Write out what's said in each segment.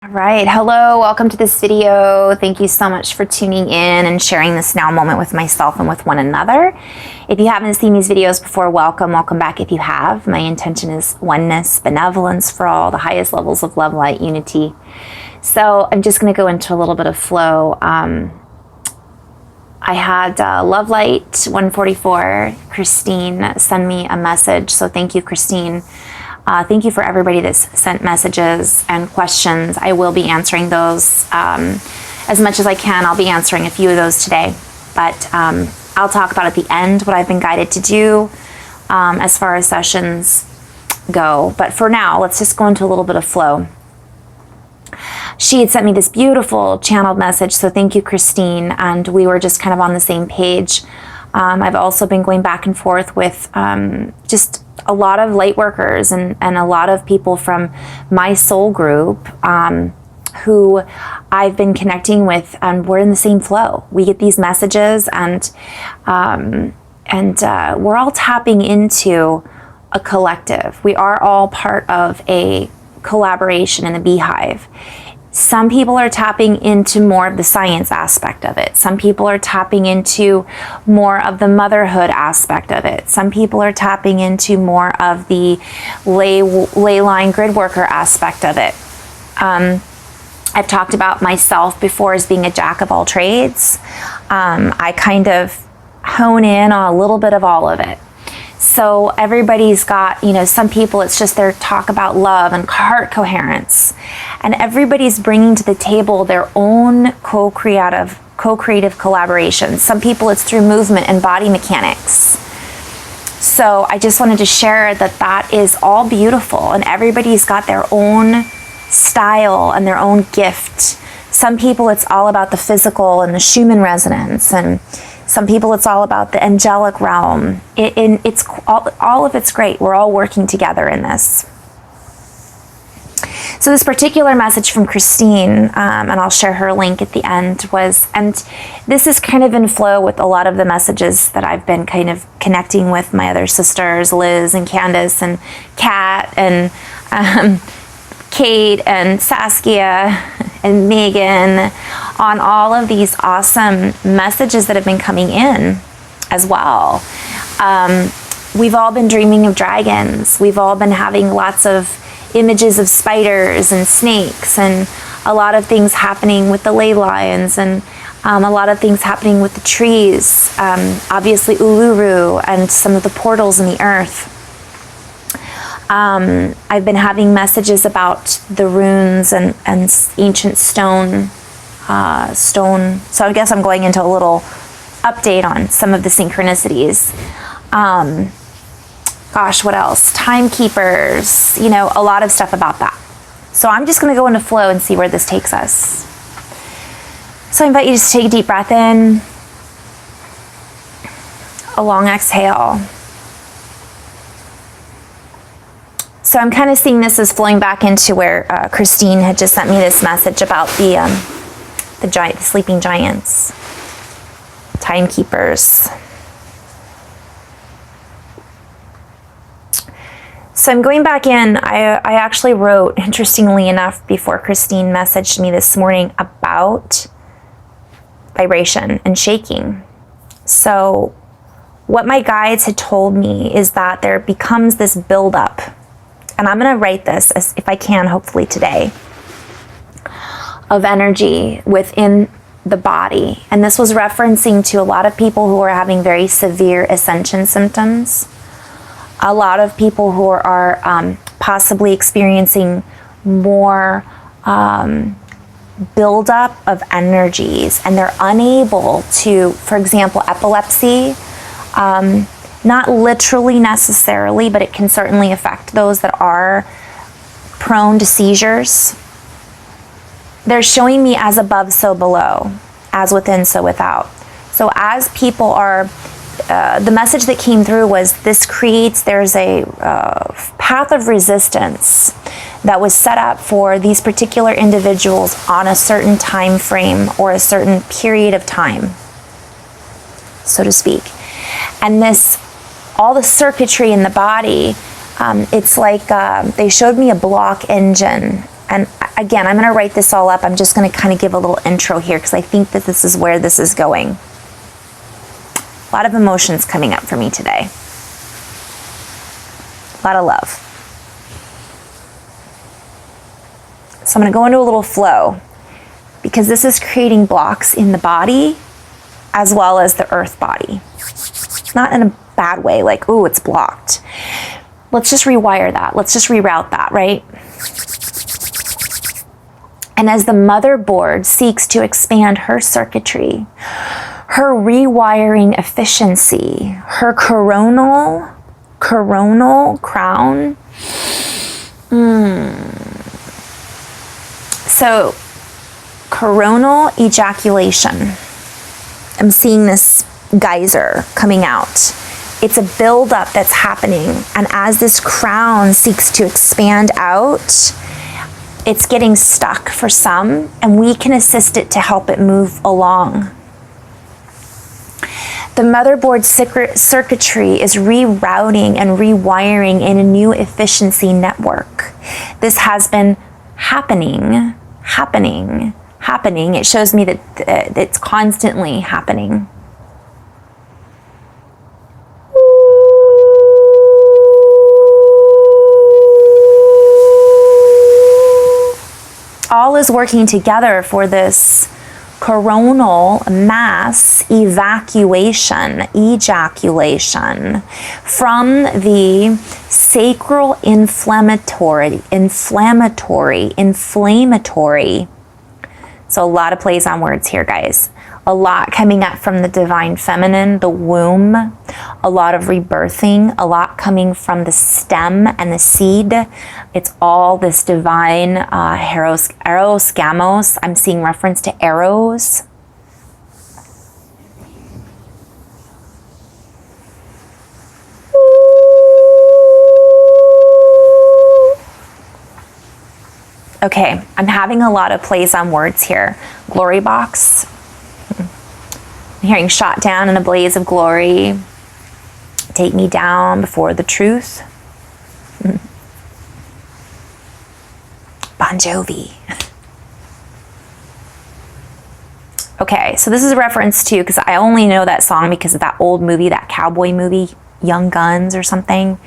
All right, hello, welcome to this video. Thank you so much for tuning in and sharing this now moment with myself and with one another. If you haven't seen these videos before, welcome back if you have. My intention is oneness, benevolence for all, the highest levels of love, light, unity. So I'm just gonna go into a little bit of flow. I had Love Light 144, Christine, send me a message. So thank you, Christine. Thank you for everybody that's sent messages and questions. I will be answering those as much as I can. I'll be answering a few of those today, but I'll talk about at the end what I've been guided to do as far as sessions go. But for now, let's just go into a little bit of flow. She had sent me this beautiful channeled message, so thank you, Christine, and we were just kind of on the same page. I've also been going back and forth with just a lot of light workers and a lot of people from my soul group who I've been connecting with, and we're in the same flow. We get these messages and we're all tapping into a collective. We are all part of a collaboration in the beehive. Some people are tapping into more of the science aspect of it. Some people are tapping into more of the motherhood aspect of it. Some people are tapping into more of the ley line grid worker aspect of it. I've talked about myself before as being a jack of all trades. I kind of hone in on a little bit of all of it. So everybody's got, you know, some people it's just their talk about love and heart coherence. And everybody's bringing to the table their own co-creative collaboration. Some people it's through movement and body mechanics. So I just wanted to share that that is all beautiful, and everybody's got their own style and their own gift. Some people it's all about the physical and the Schumann resonance, and some people it's all about the angelic realm. It's all of it's great. We're all working together in this. So this particular message from Christine, and I'll share her link at the end, and this is kind of in flow with a lot of the messages that I've been kind of connecting with my other sisters, Liz and Candace and Kat and Kate and Saskia and Megan, on all of these awesome messages that have been coming in as well. We've all been dreaming of dragons. We've all been having lots of images of spiders and snakes, and a lot of things happening with the ley lines, and a lot of things happening with the trees. Obviously Uluru and some of the portals in the earth. I've been having messages about the runes and ancient stone. So I guess I'm going into a little update on some of the synchronicities. Gosh, what else? Timekeepers, you know, a lot of stuff about that. So I'm just going to go into flow and see where this takes us. So I invite you to just take a deep breath in, a long exhale. So I'm kind of seeing this as flowing back into where Christine had just sent me this message about the sleeping giants, timekeepers. So I'm going back in. I actually wrote, interestingly enough, before Christine messaged me this morning about vibration and shaking. So what my guides had told me is that there becomes this buildup, and I'm going to write this as if I can, hopefully today, of energy within the body. And this was referencing to a lot of people who are having very severe ascension symptoms. A lot of people who are possibly experiencing more buildup of energies, and they're unable to, for example, epilepsy, not literally necessarily, but it can certainly affect those that are prone to seizures. They're showing me as above, so below, as within, so without. So as people are, the message that came through was this creates, there's a path of resistance that was set up for these particular individuals on a certain time frame or a certain period of time, so to speak. And this, all the circuitry in the body, it's like they showed me a block engine And again, I'm gonna write this all up. I'm just gonna kind of give a little intro here because I think that this is where this is going. A lot of emotions coming up for me today. A lot of love. So I'm gonna go into a little flow because this is creating blocks in the body as well as the earth body. Not in a bad way, like, oh, it's blocked. Let's just rewire that. Let's just reroute that, right? And as the motherboard seeks to expand her circuitry, her rewiring efficiency, her coronal crown. So, coronal ejaculation. I'm seeing this geyser coming out. It's a buildup that's happening. And as this crown seeks to expand out, it's getting stuck for some, and we can assist it to help it move along. The motherboard circuitry is rerouting and rewiring in a new efficiency network. This has been happening. It shows me that it's constantly happening. All is working together for this coronal mass evacuation, ejaculation from the sacral inflammatory. So a lot of plays on words here, guys. A lot coming up from the divine feminine, the womb, a lot of rebirthing, a lot coming from the stem and the seed. It's all this divine Heiros, gamos. I'm seeing reference to arrows. Okay, I'm having a lot of plays on words here. Glorybox. I'm hearing shot down in a blaze of glory. Take me down before the truth. Bon Jovi. Okay, so this is a reference to, because I only know that song because of that old movie, that cowboy movie, Young Guns or something,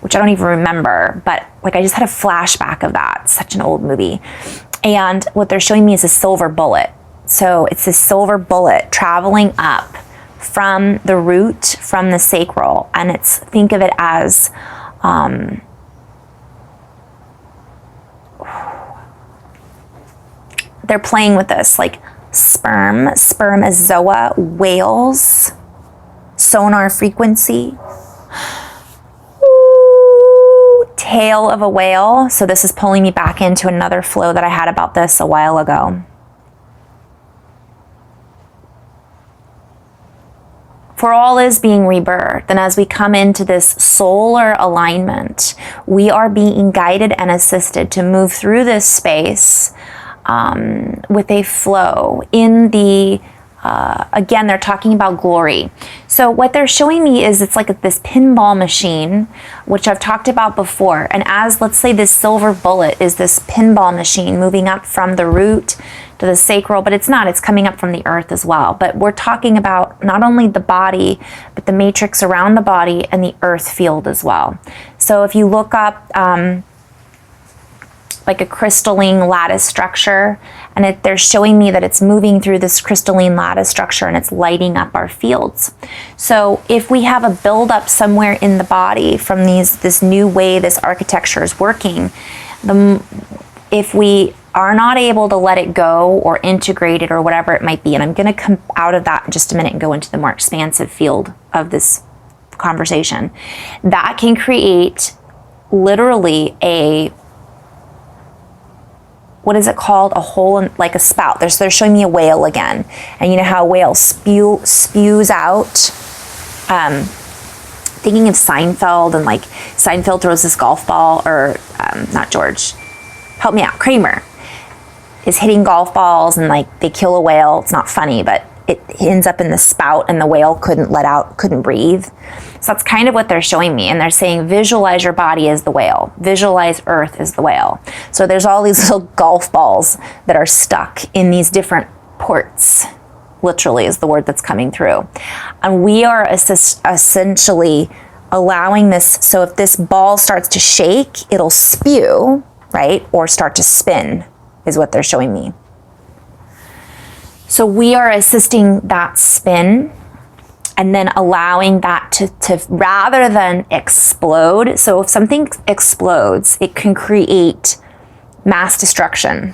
which I don't even remember, but like I just had a flashback of that. It's such an old movie. And what they're showing me is a silver bullet. So it's this silver bullet traveling up from the root, from the sacral, and it's, think of it as they're playing with this, like sperm, spermatozoa, whales, sonar frequency, tail of a whale. So this is pulling me back into another flow that I had about this a while ago. For all is being rebirthed, and as we come into this solar alignment, we are being guided and assisted to move through this space with a flow in the, again, they're talking about glory. So what they're showing me is it's like this pinball machine, which I've talked about before. And as, let's say, this silver bullet is this pinball machine moving up from the root to the sacral, but it's not, it's coming up from the earth as well. But we're talking about not only the body, but the matrix around the body and the earth field as well. So if you look up like a crystalline lattice structure, and they're showing me that it's moving through this crystalline lattice structure and it's lighting up our fields. So if we have a buildup somewhere in the body from this new way this architecture is working, if we are not able to let it go or integrate it or whatever it might be, and I'm going to come out of that in just a minute and go into the more expansive field of this conversation, that can create literally a, what is it called? A hole in, like a spout. They're showing me a whale again. And you know how a whale spews out? Thinking of Seinfeld, and like Seinfeld throws this golf ball, or not George, help me out, Kramer is hitting golf balls and like they kill a whale. It's not funny, but it ends up in the spout and the whale couldn't breathe. So that's kind of what they're showing me. And they're saying, visualize your body as the whale. Visualize Earth as the whale. So there's all these little golf balls that are stuck in these different ports, literally is the word that's coming through. And we are essentially allowing this, so if this ball starts to shake, it'll spew, right? Or start to spin, is what they're showing me. So we are assisting that spin and then allowing that to rather than explode. So if something explodes, it can create mass destruction.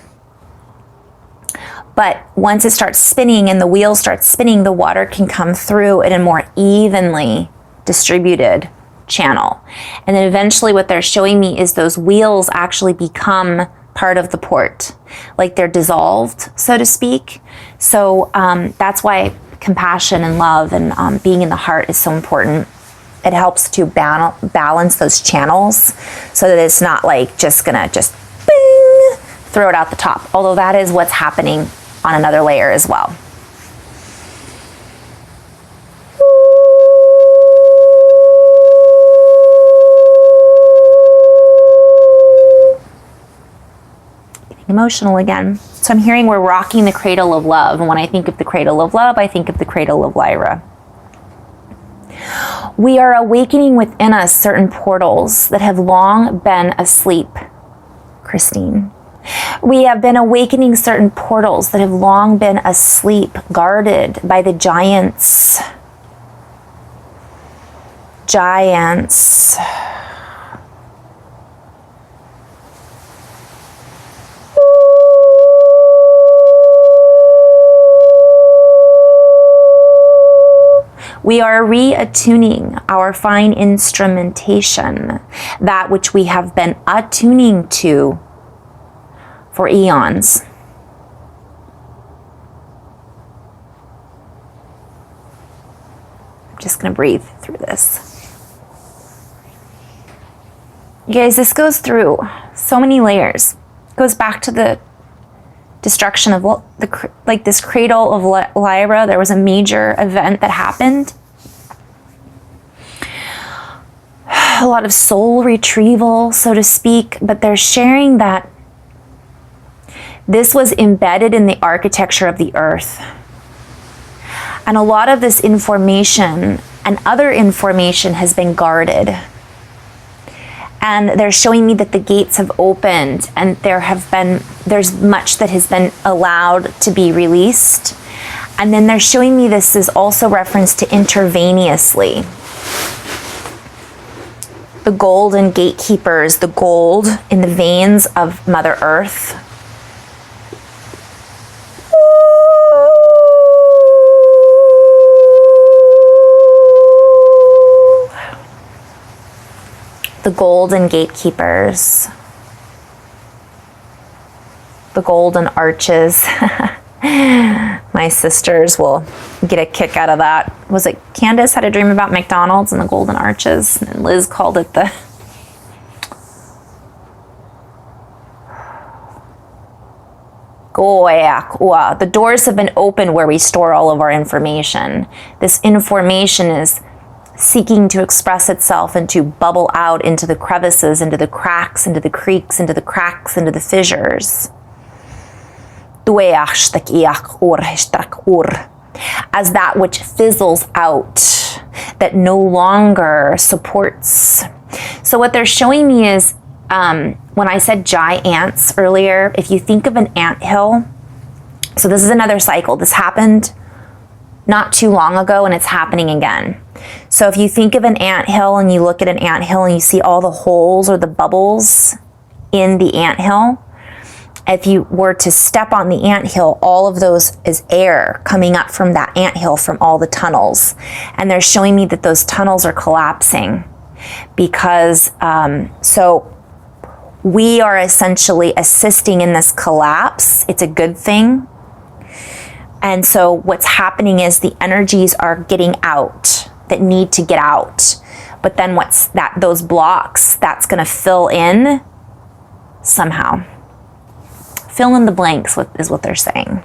But once it starts spinning and the wheel starts spinning, the water can come through in a more evenly distributed channel. And then eventually what they're showing me is those wheels actually become part of the port, like they're dissolved, so to speak. So that's why compassion and love and being in the heart is so important. It helps to balance those channels so that it's not like just gonna just bing, throw it out the top. Although that is what's happening on another layer as well. Emotional again. So I'm hearing we're rocking the cradle of love. And when I think of the cradle of love, I think of the cradle of Lyra. We are awakening within us certain portals that have long been asleep, Christine. We have been awakening certain portals that have long been asleep, guarded by the giants. Giants. We are reattuning our fine instrumentation, that which we have been attuning to for eons. I'm just going to breathe through this. You guys, this goes through so many layers. It goes back to the destruction of like this cradle of Lyra. There was a major event that happened. A lot of soul retrieval, so to speak, but they're sharing that this was embedded in the architecture of the earth. And a lot of this information and other information has been guarded. And they're showing me that the gates have opened and there's much that has been allowed to be released. And then they're showing me this is also reference to intravenously. The golden gatekeepers, the gold in the veins of Mother Earth. The golden gatekeepers, the golden arches. My sisters will get a kick out of that. Was it Candace had a dream about McDonald's and the golden arches? And Liz called it the... The doors have been opened where we store all of our information. This information is seeking to express itself and to bubble out into the crevices, into the cracks, into the creaks, into the cracks, into the fissures. As that which fizzles out, that no longer supports. So what they're showing me is, when I said giants earlier, if you think of an anthill, so this is another cycle. This happened not too long ago and it's happening again. So if you think of an anthill and you look at an anthill and you see all the holes or the bubbles in the anthill, if you were to step on the anthill, all of those is air coming up from that anthill from all the tunnels. And they're showing me that those tunnels are collapsing because, so we are essentially assisting in this collapse. It's a good thing. And so what's happening is the energies are getting out that need to get out. But then what's that, those blocks, that's going to fill in somehow. Fill in the blanks is what they're saying.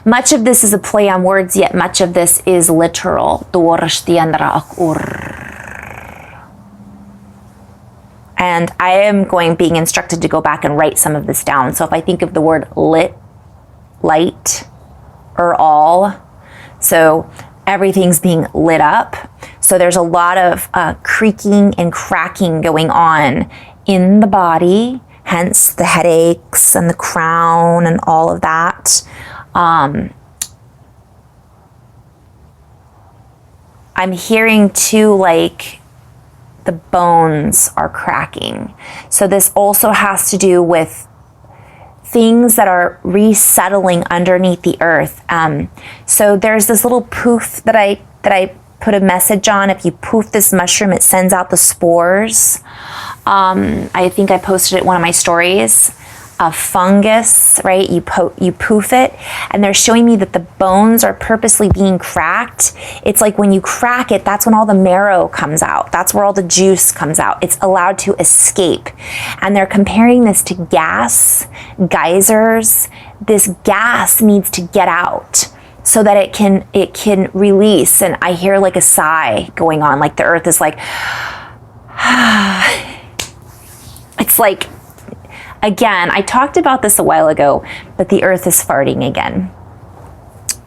Much of this is a play on words, yet much of this is literal. And I am being instructed to go back and write some of this down. So if I think of the word lit, light, or all, so everything's being lit up. So there's a lot of creaking and cracking going on in the body, hence the headaches and the crown and all of that. I'm hearing too, like, the bones are cracking. So this also has to do with things that are resettling underneath the earth. So there's this little poof that I put a message on. If you poof this mushroom, it sends out the spores. I think I posted it in one of my stories. A fungus, right? You poof it, and they're showing me that the bones are purposely being cracked. It's like when you crack it, that's when all the marrow comes out. That's where all the juice comes out. It's allowed to escape. And they're comparing this to gas, geysers. This gas needs to get out so that it can release. And I hear like a sigh going on, like the earth is like, it's like, again, I talked about this a while ago, but the earth is farting again.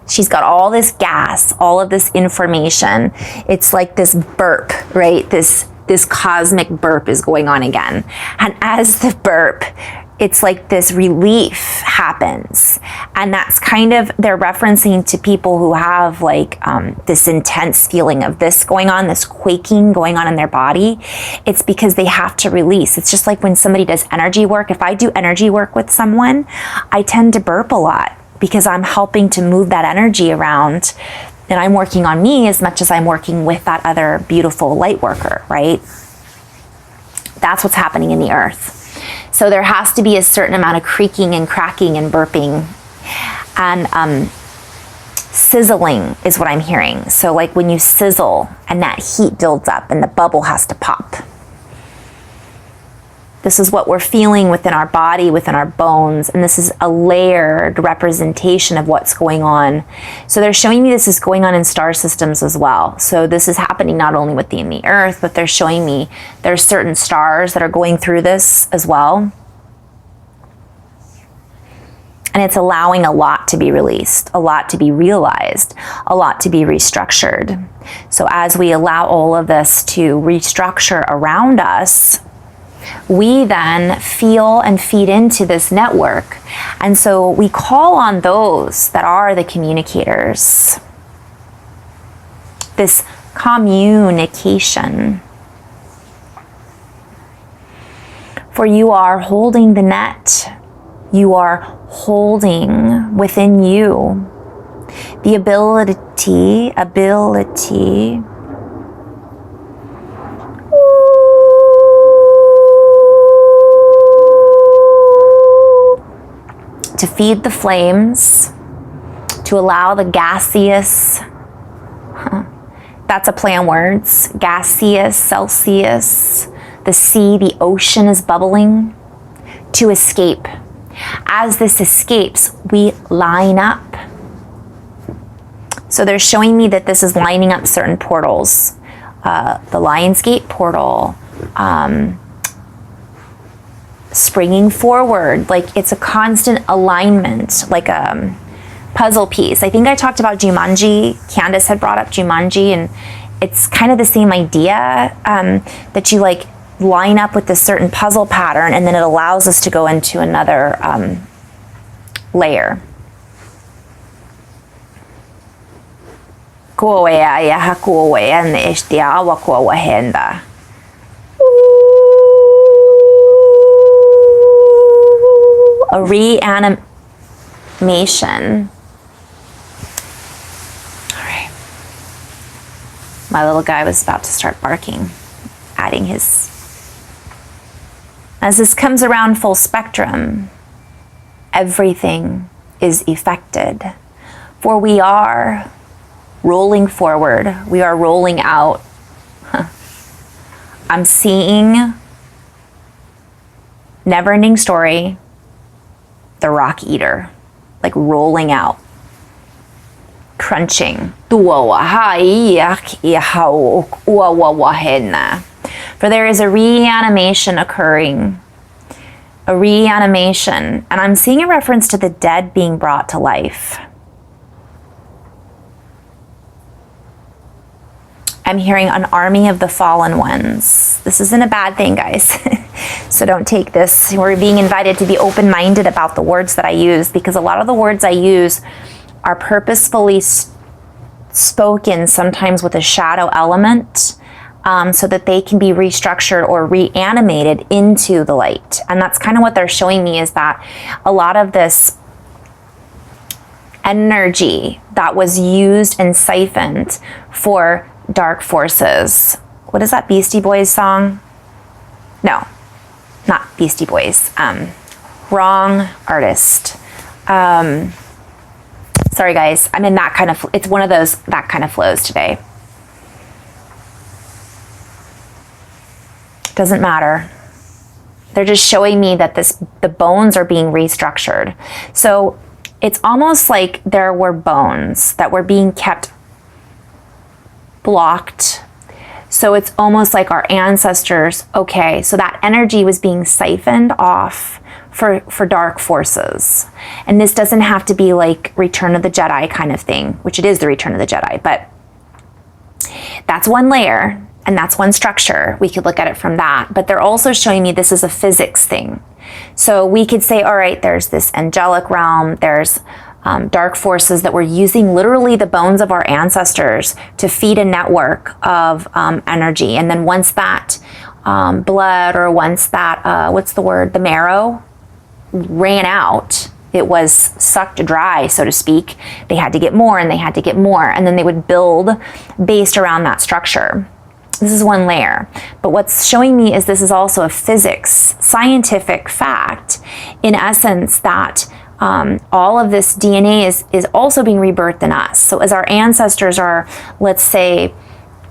She's got all this gas, all of this information. It's like this burp, right? This cosmic burp is going on again. And as the burp, it's like this relief happens. And that's kind of, they're referencing to people who have like this intense feeling of this going on, this quaking going on in their body. It's because they have to release. It's just like when somebody does energy work. If I do energy work with someone, I tend to burp a lot because I'm helping to move that energy around. And I'm working on me as much as I'm working with that other beautiful light worker, right? That's what's happening in the earth. So there has to be a certain amount of creaking and cracking and burping, and sizzling is what I'm hearing. So like when you sizzle and that heat builds up and the bubble has to pop. This is what we're feeling within our body, within our bones, and this is a layered representation of what's going on. So they're showing me this is going on in star systems as well. So this is happening not only within the earth, but they're showing me there's certain stars that are going through this as well. And it's allowing a lot to be released, a lot to be realized, a lot to be restructured. So as we allow all of this to restructure around us, we then feel and feed into this network. And so we call on those that are the communicators. This communication. For you are holding the net. You are holding within you the ability to feed the flames, to allow the gaseous, that's a play on words, gaseous, Celsius, the sea, the ocean is bubbling, to escape. As this escapes, we line up. So they're showing me that this is lining up certain portals. The Lion's Gate portal, springing forward, like it's a constant alignment, like a puzzle piece. I think I talked about Jumanji. Candace had brought up Jumanji, and it's kind of the same idea, that you like line up with this certain puzzle pattern, and then it allows us to go into another layer. A reanimation. All right. My little guy was about to start barking, adding his. As this comes around full spectrum, everything is affected. For we are rolling forward. We are rolling out. I'm seeing Never Ending Story, the Rock Eater, like rolling out. crunching. For there is a reanimation occurring. A reanimation. And I'm seeing a reference to the dead being brought to life. I'm hearing an army of the fallen ones. This isn't a bad thing, guys. So don't take this. We're being invited to be open-minded about the words that I use, because a lot of the words I use are purposefully spoken, sometimes with a shadow element, so that they can be restructured or reanimated into the light. And that's kind of what they're showing me, is that a lot of this energy that was used and siphoned for dark forces. What is that Beastie Boys song? No, not Beastie Boys. Wrong artist. Sorry guys, I'm in that kind of, it's one of those, that kind of flows today. Doesn't matter. They're just showing me that the bones are being restructured. So it's almost like there were bones that were being kept blocked. So it's almost like our ancestors, okay, so that energy was being siphoned off for dark forces. And this doesn't have to be like Return of the Jedi kind of thing, which it is the Return of the Jedi, but that's one layer and that's one structure. We could look at it from that, but they're also showing me this is a physics thing. So we could say, all right, there's this angelic realm, there's dark forces that were using literally the bones of our ancestors to feed a network of energy. And then once that blood, or once that, what's the word, the marrow ran out, it was sucked dry, so to speak, they had to get more and they had to get more. And then they would build based around that structure. This is one layer. But what's showing me is this is also a physics, scientific fact, in essence, that all of this DNA is also being rebirthed in us. So as our ancestors are, let's say,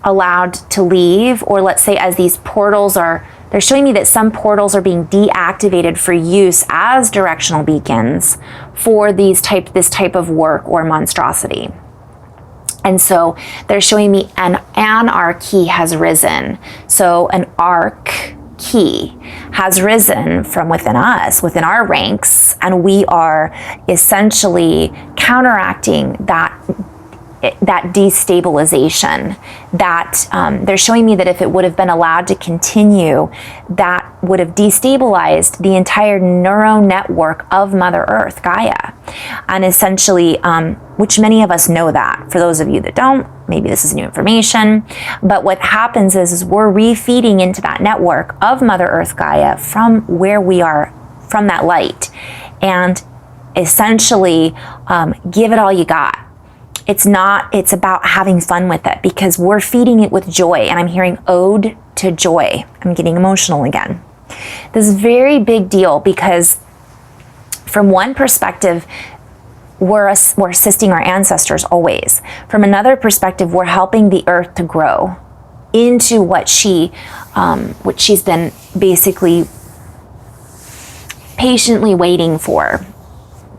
allowed to leave, or let's say as these portals are, they're showing me that some portals are being deactivated for use as directional beacons for this type of work or monstrosity. And so they're showing me an anarchy has risen. So an arc key has risen from within us, within our ranks, and we are essentially counteracting that destabilization. That they're showing me that if it would have been allowed to continue, that would have destabilized the entire neuro network of Mother Earth, Gaia. And essentially, which many of us know that. For those of you that don't, maybe this is new information, but what happens is we're refeeding into that network of Mother Earth, Gaia, from where we are, from that light, and essentially give it all you got. It's about having fun with it, because we're feeding it with joy. And I'm hearing ode to joy. I'm getting emotional again. This is a very big deal, because from one perspective, we're assisting our ancestors always. From another perspective, we're helping the earth to grow into what she's been basically patiently waiting for.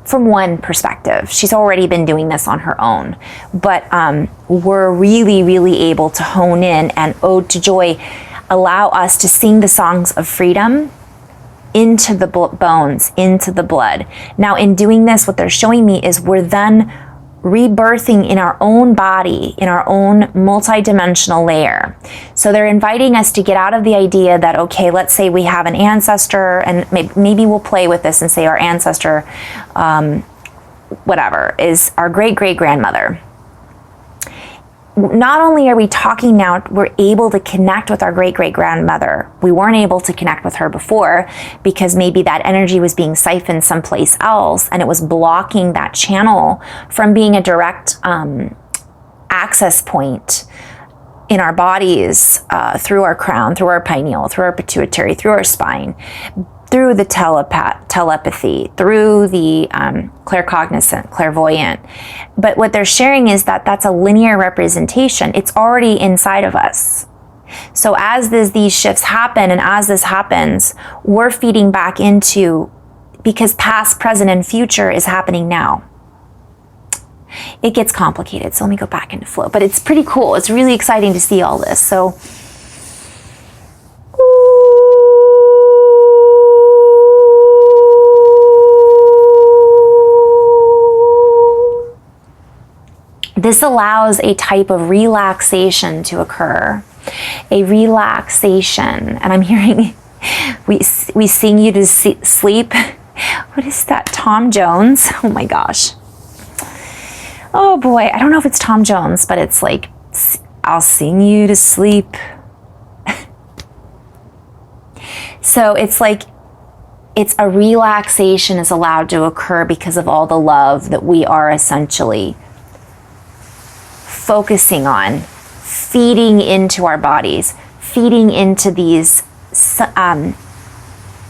From one perspective, she's already been doing this on her own, but we're really, really able to hone in and ode to joy, allow us to sing the songs of freedom into the bones, into the blood. Now, in doing this, what they're showing me is we're then rebirthing in our own body, in our own multidimensional layer. So they're inviting us to get out of the idea that, okay, let's say we have an ancestor, and maybe we'll play with this and say our ancestor, whatever, is our great-great-grandmother. Not only are we talking now, we're able to connect with our great-great-grandmother. We weren't able to connect with her before because maybe that energy was being siphoned someplace else and it was blocking that channel from being a direct access point in our bodies, through our crown, through our pineal, through our pituitary, through our spine, through the telepathy, through the claircognizant, clairvoyant. But what they're sharing is that that's a linear representation. It's already inside of us. So as these shifts happen, and as this happens, we're feeding back into, because past, present, and future is happening now. It gets complicated, so let me go back into flow. But it's pretty cool. It's really exciting to see all this. So this allows a type of relaxation to occur. A relaxation, and I'm hearing, we sing you to sleep. What is that, Tom Jones? Oh my gosh. Oh boy, I don't know if it's Tom Jones, but it's like, I'll sing you to sleep. So it's like, it's a relaxation is allowed to occur because of all the love that we are essentially focusing on, feeding into our bodies, feeding into these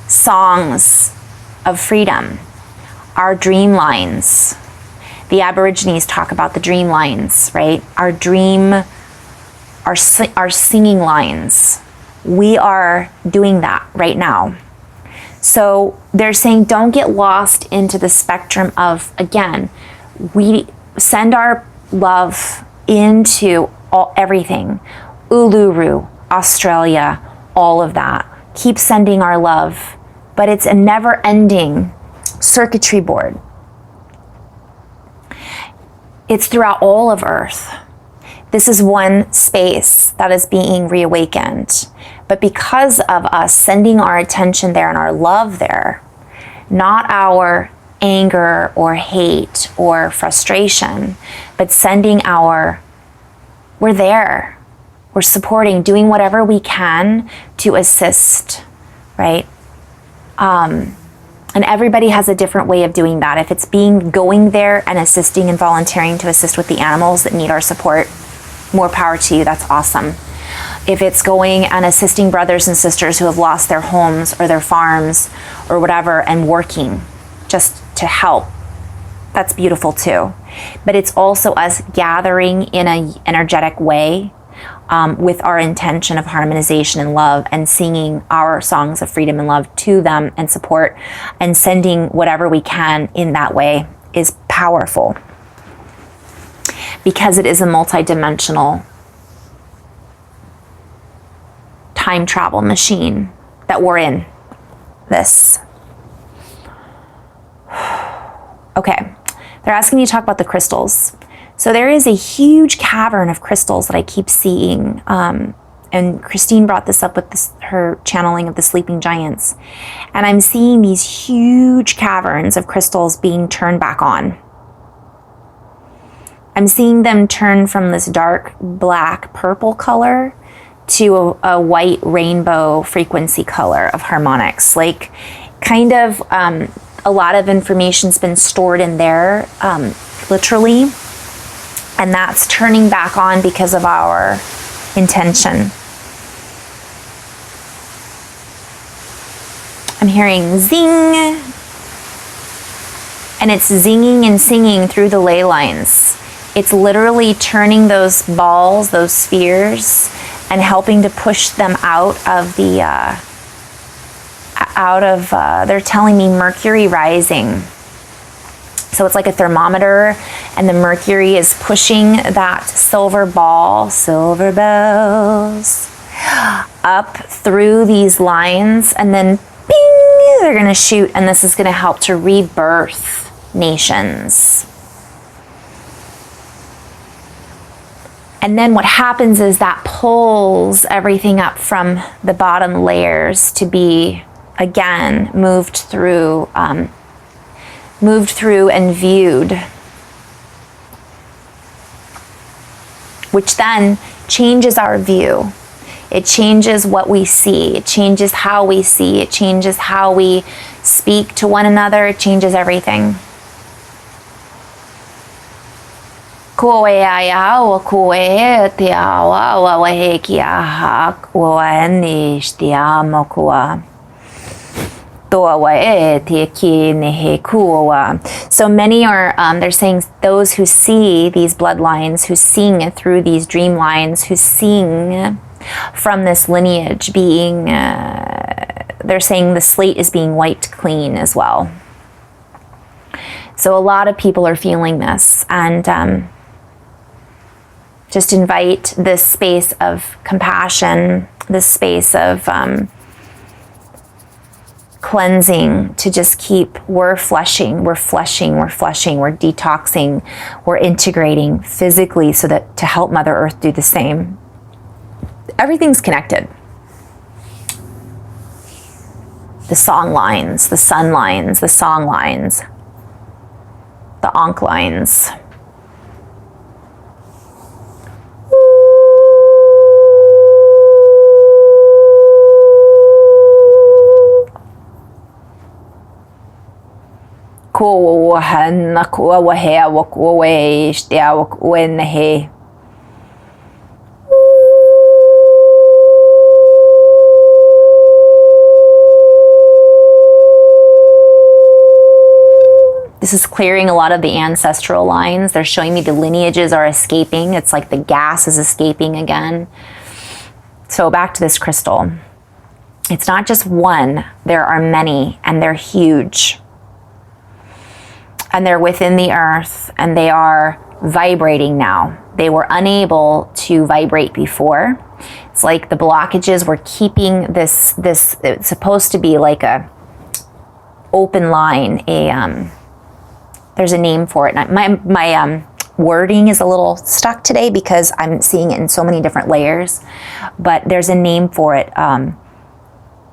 songs of freedom, our dream lines. The Aborigines talk about the dream lines, right? Our singing lines. We are doing that right now. So they're saying don't get lost into the spectrum of, again, we send our love into everything. Uluru, Australia, all of that. Keep sending our love. But it's a never-ending circuitry board. It's throughout all of Earth. This is one space that is being reawakened. But because of us sending our attention there and our love there, not our anger or hate or frustration, but sending we're there, we're supporting, doing whatever we can to assist, right? And everybody has a different way of doing that. If it's going there and assisting and volunteering to assist with the animals that need our support, more power to you, that's awesome. If it's going and assisting brothers and sisters who have lost their homes or their farms or whatever and working just to help, that's beautiful too. But it's also us gathering in an energetic way with our intention of harmonization and love and singing our songs of freedom and love to them and support and sending whatever we can in that way is powerful because it is a multidimensional time travel machine that we're in this. Okay, they're asking me to talk about the crystals. So there is a huge cavern of crystals that I keep seeing. And Christine brought this up with her channeling of the sleeping giants. And I'm seeing these huge caverns of crystals being turned back on. I'm seeing them turn from this dark black purple color to a white rainbow frequency color of harmonics. Like kind of a lot of information's been stored in there, literally. And that's turning back on because of our intention. I'm hearing zing. And it's zinging and singing through the ley lines. It's literally turning those balls, those spheres, and helping to push them out of the, they're telling me Mercury rising. So it's like a thermometer and the mercury is pushing that silver bells, up through these lines and then bing, they're gonna shoot and this is gonna help to rebirth nations. And then what happens is that pulls everything up from the bottom layers to be, again, moved through and viewed, which then changes our view. It changes what we see. It changes how we see. It changes how we speak to one another. It changes everything. So many are, they're saying those who see these bloodlines, who sing through these dream lines, who sing from this lineage being, they're saying the slate is being wiped clean as well. So a lot of people are feeling this, and just invite this space of compassion, this space of cleansing to just keep, we're flushing, we're detoxing, we're integrating physically so that to help Mother Earth do the same. Everything's connected. The song lines, the sun lines, the song lines, the ankh lines. This is clearing a lot of the ancestral lines. They're showing me the lineages are escaping. It's like the gas is escaping again. So back to this crystal. It's not just one, there are many, and they're huge. And they're within the earth, and they are vibrating now. They were unable to vibrate before. It's like the blockages were keeping this it's supposed to be like a open line, there's a name for it. My wording is a little stuck today because I'm seeing it in so many different layers, but there's a name for it.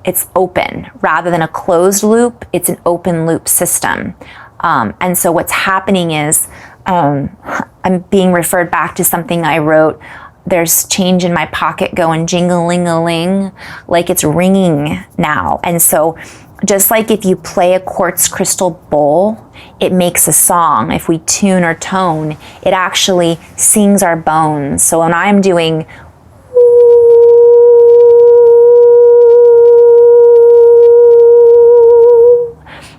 It's open. Rather than a closed loop, it's an open loop system. And so what's happening is I'm being referred back to something I wrote. There's change in my pocket going jingling-a-ling, like it's ringing now. And so just like if you play a quartz crystal bowl, it makes a song. If we tune or tone, it actually sings our bones. So when I'm doing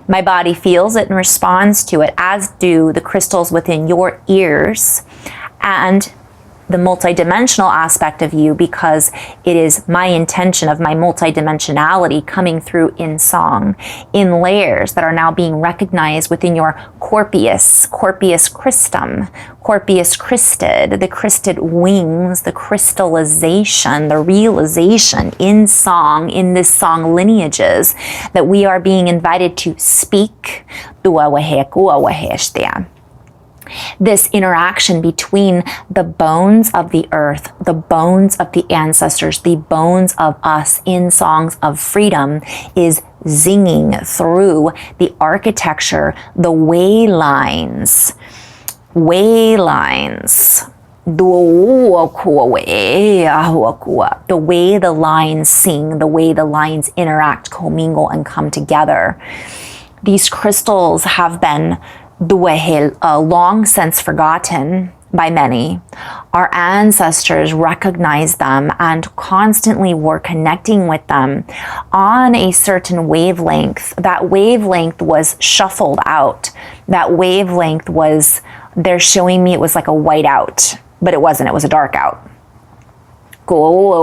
my body feels it and responds to it, as do the crystals within your ears and the multidimensional aspect of you, because it is my intention of my multidimensionality coming through in song, in layers that are now being recognized within your corpus Christum, corpus Christed, the Christed wings, the crystallization, the realization in song, in this song lineages that we are being invited to speak. This interaction between the bones of the earth, the bones of the ancestors, the bones of us in songs of freedom is zinging through the architecture, the way lines, the way the lines sing, the way the lines interact, commingle, and come together. These crystals have been long since forgotten by many. Our ancestors recognized them and constantly were connecting with them on a certain wavelength. That wavelength was shuffled out. That wavelength was, they're showing me it was like a white out, but it wasn't, it was a dark out. Go